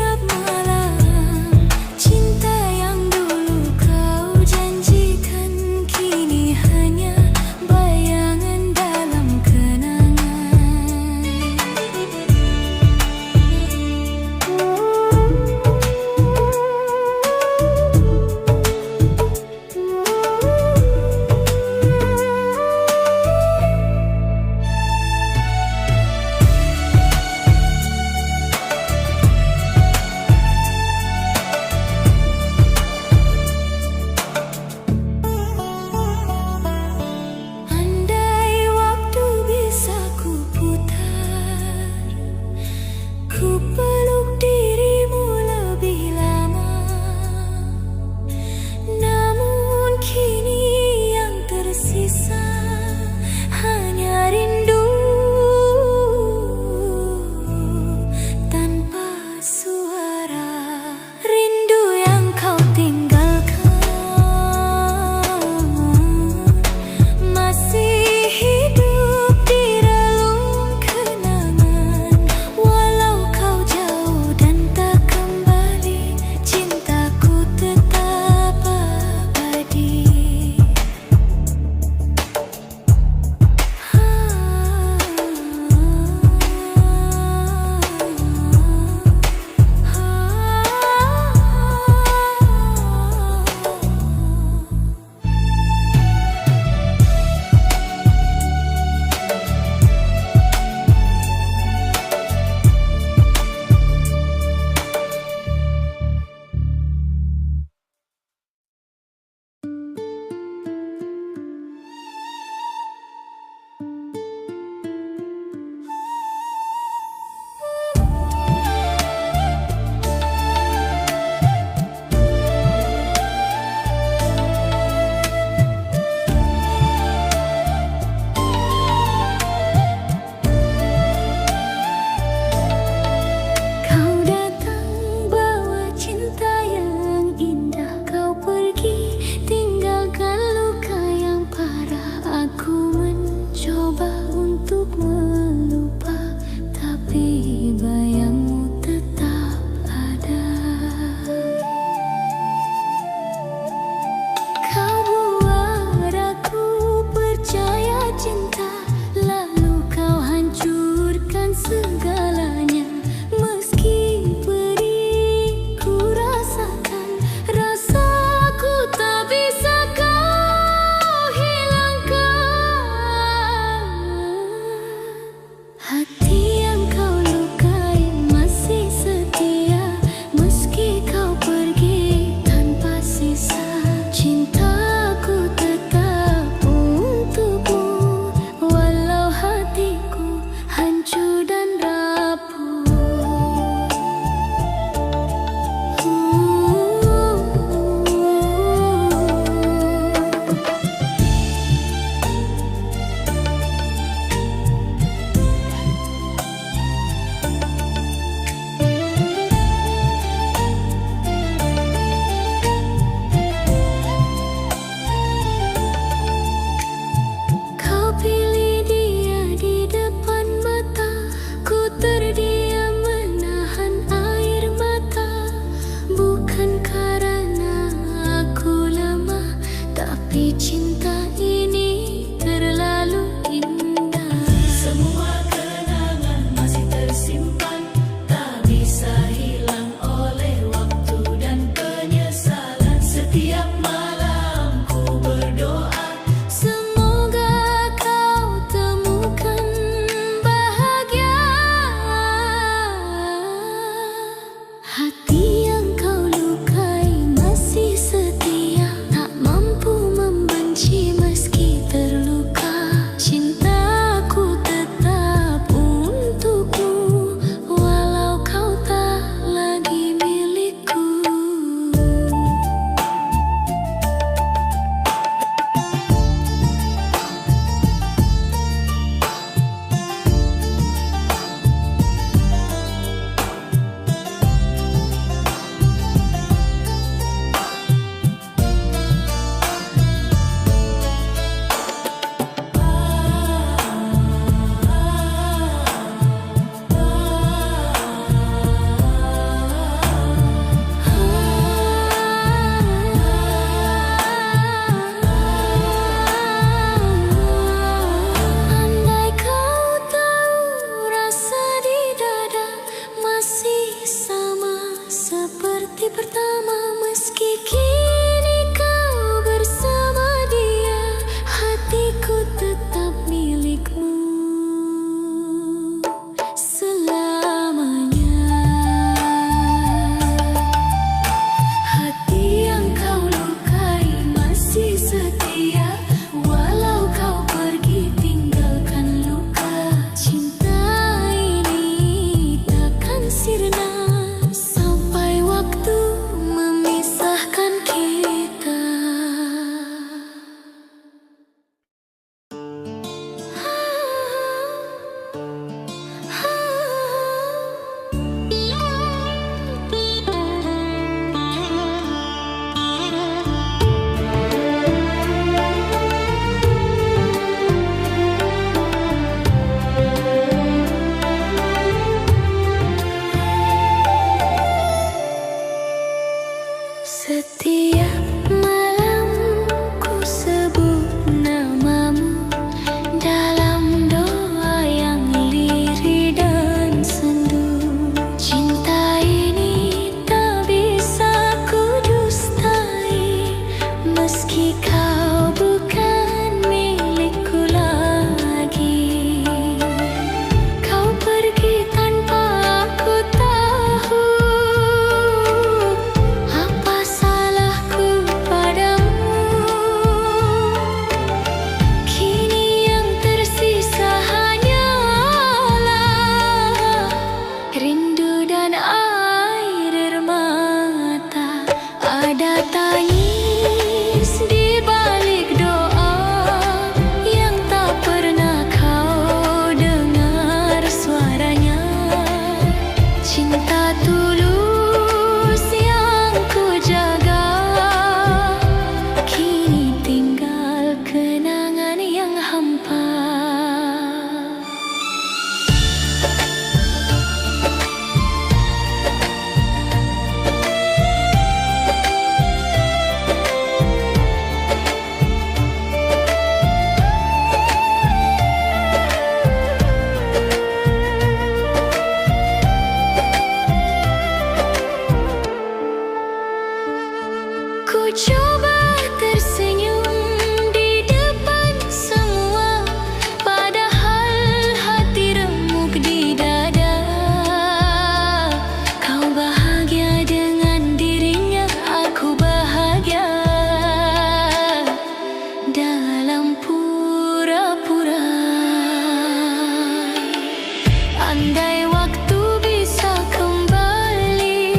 [SPEAKER 1] Andai waktu bisa kembali,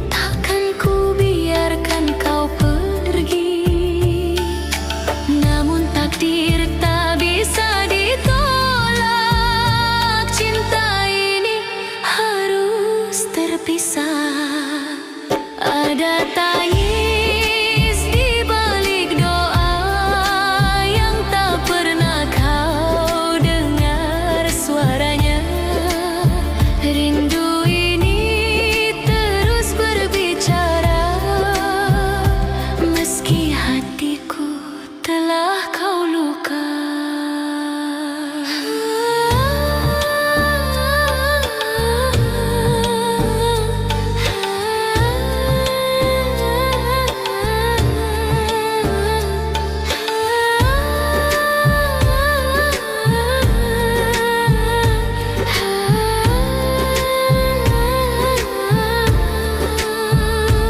[SPEAKER 1] takkan ku biarkan kau pergi. Namun takdir tak bisa ditolak, cinta ini harus terpisah. Ada tangis di balik doa yang tak pernah kau dengar suaranya. Rindu ini terus berbicara, meski hatiku telah kau luka.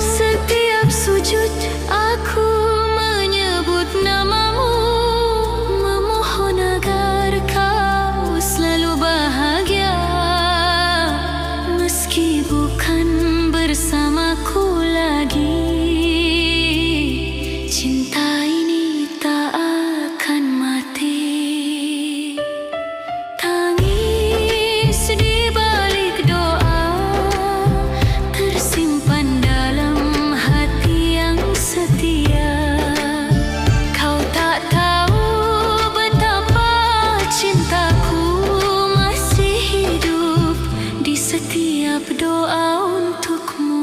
[SPEAKER 1] Setiap sujud aku menyebut namamu, memohon agar kau selalu bahagia. Meski bukan bersamaku lagi, cinta ini tak akan mati. Tangis di balik doa tersimpan dalam hati yang setia. Kau tak tahu betapa cintaku masih hidup di setiap doa untukmu.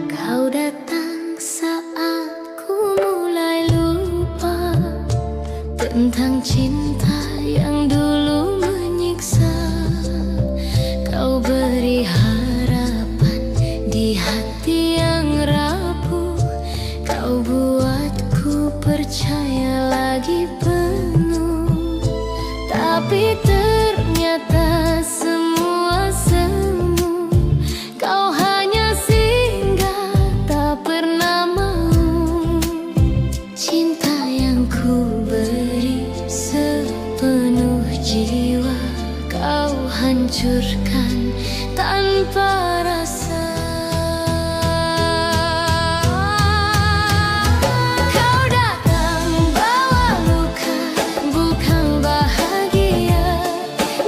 [SPEAKER 1] Kau datang saat ku mulai lupa tentang cinta yang dulu menyiksa. Kau beri harapan di hati yang rapuh, kau buatku percaya lagi penuh. Tapi ternyata semua semu, kau hanya singgah tak pernah mau. Cinta yang ku beri sepenuh jiwa, kau hancurkan tanpa rasa. Kau datang bawa luka, bukan bahagia.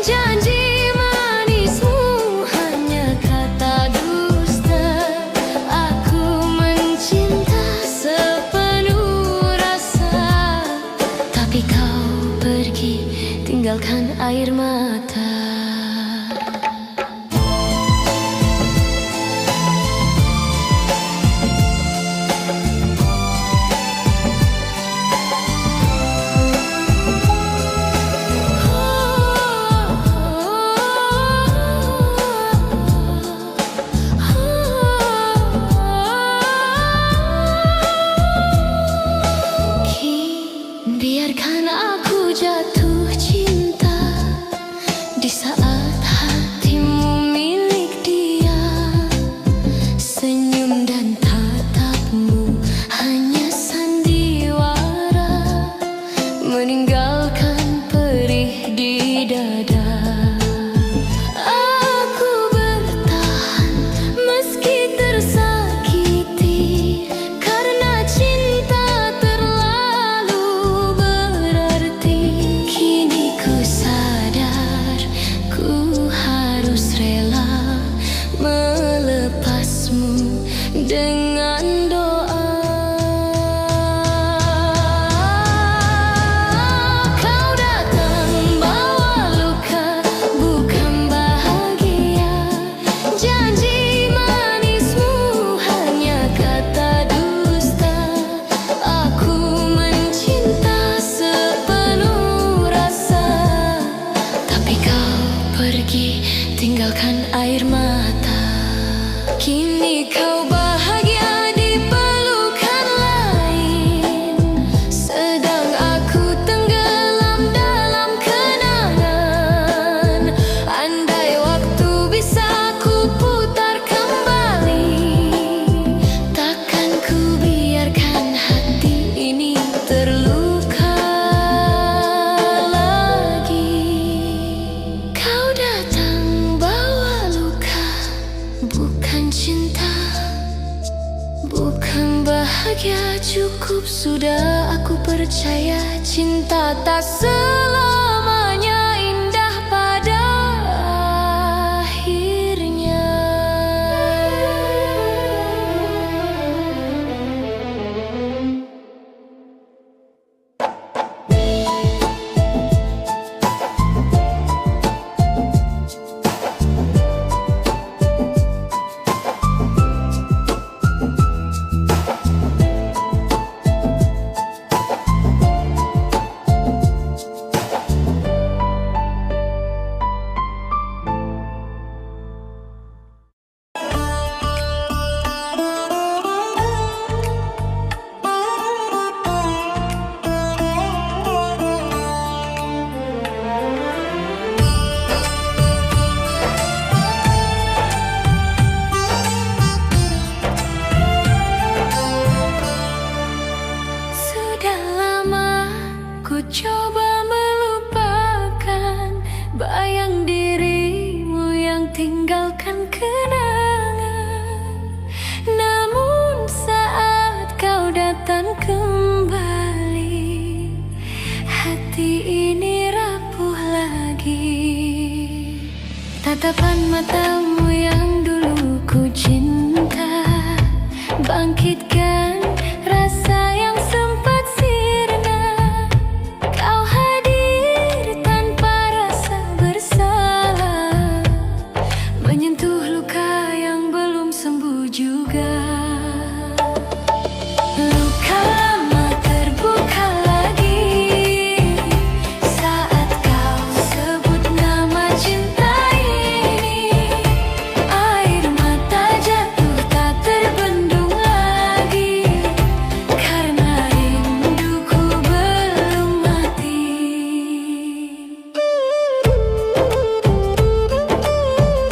[SPEAKER 1] Janji manismu hanya kata dusta. Aku mencinta sepenuh rasa, tapi kau pergi tinggalkan air mata. Biarkan aku jatuh cinta di saat hatimu milik dia. Senyum dan tatapmu hanya sandiwara, meninggalkan perih di dada. Aku bertahan meski tersakiti, karena cinta terlalu berarti. Kini ku sadar ku harus rela melepasmu dengan doa. Kau datang bawa luka, bukan bahagia. Janji manismu hanya kata dusta. Aku mencinta sepenuh rasa, tapi kau pergi tinggalkan air mata. Kini kau bahagia di pelukan lain, sedang aku tenggelam dalam kenangan. Andai waktu bisa ku putar kembali, takkan ku biarkan hati ini terluka lagi. Kau datang bawa luka, bukan cinta, bukan bahagia. Cukup sudah aku percaya, cinta tak selamanya indah pada akhirnya. Ku coba melupakan bayang dirimu yang tinggalkan kenangan. Namun saat kau datang kembali, hati ini rapuh lagi. Tatapan matamu yang dulu ku cinta bangkitkan